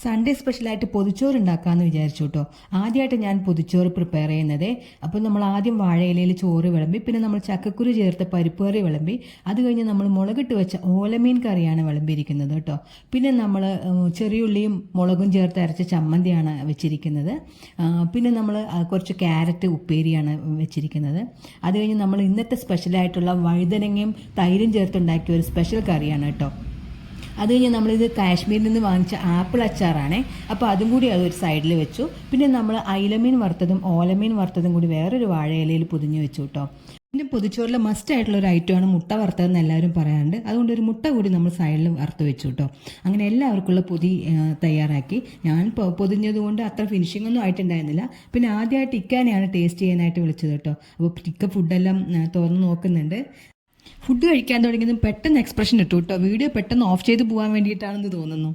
Sunday സ്പെഷ്യലായിട്ട് പൊതിച്ചോറ് ഉണ്ടാക്കാമെന്ന് വിചാരിച്ചു കേട്ടോ. ആദ്യമായിട്ട് ഞാൻ പൊതിച്ചോറ് പ്രിപ്പയർ ചെയ്യുന്നത്. അപ്പോൾ നമ്മൾ ആദ്യം വാഴയിലയിൽ ചോറ് വിളമ്പി, പിന്നെ നമ്മൾ ചക്കക്കുരു ചേർത്ത് പരിപ്പ് കറി വിളമ്പി, അത് കഴിഞ്ഞ് നമ്മൾ മുളകിട്ട് വെച്ച ഓലമീൻ കറിയാണ് വിളമ്പിയിരിക്കുന്നത് കേട്ടോ. പിന്നെ നമ്മൾ ചെറിയുള്ളിയും മുളകും ചേർത്ത് അരച്ച ചമ്മന്തിയാണ് വെച്ചിരിക്കുന്നത്. പിന്നെ നമ്മൾ കുറച്ച് ക്യാരറ്റ് ഉപ്പേരിയാണ് വെച്ചിരിക്കുന്നത്. അത് കഴിഞ്ഞ് നമ്മൾ ഇന്നത്തെ സ്പെഷ്യലായിട്ടുള്ള വഴുതനങ്ങയും തൈരും ചേർത്തുണ്ടാക്കിയ ഒരു സ്പെഷ്യൽ കറിയാണ് കേട്ടോ. അത് കഴിഞ്ഞ് നമ്മളിത് കാശ്മീരിൽ നിന്ന് വാങ്ങിച്ച ആപ്പിൾ അച്ചാറാണ്. അപ്പോൾ അതും കൂടി അതൊരു സൈഡിൽ വെച്ചു. പിന്നെ നമ്മൾ അയിലമീൻ വറുത്തതും ഓലമീൻ വറുത്തതും കൂടി വേറൊരു വാഴയിലയിൽ പൊതിഞ്ഞ് വെച്ചു കേട്ടോ. പിന്നെ പൊതിച്ചോറിൽ മസ്റ്റ് ആയിട്ടുള്ള ഒരു ഐറ്റമാണ് മുട്ട വറുത്തതെന്ന് എല്ലാവരും പറയാറുണ്ട്. അതുകൊണ്ട് ഒരു മുട്ട കൂടി നമ്മൾ സൈഡിൽ വറുത്ത് വെച്ചു കേട്ടോ. അങ്ങനെ എല്ലാവർക്കുള്ള പൊതി തയ്യാറാക്കി. ഞാൻ പൊതിഞ്ഞത് കൊണ്ട് അത്ര ഫിനിഷിംഗ് ഒന്നും ആയിട്ടുണ്ടായിരുന്നില്ല. പിന്നെ ആദ്യമായിട്ട് ഇക്കാനെയാണ് ടേസ്റ്റ് ചെയ്യാനായിട്ട് വിളിച്ചത് കേട്ടോ. അപ്പോൾ ഇക്ക ഫുഡെല്ലാം തുറന്ന് നോക്കുന്നുണ്ട്. ഫുഡ് കഴിക്കാൻ തുടങ്ങിയതും പെട്ടെന്ന് എക്സ്പ്രഷൻ ഇട്ടു കേട്ടോ. വീഡിയോ പെട്ടെന്ന് ഓഫ് ചെയ്ത് പോകാൻ വേണ്ടിയിട്ടാണെന്ന് തോന്നുന്നു.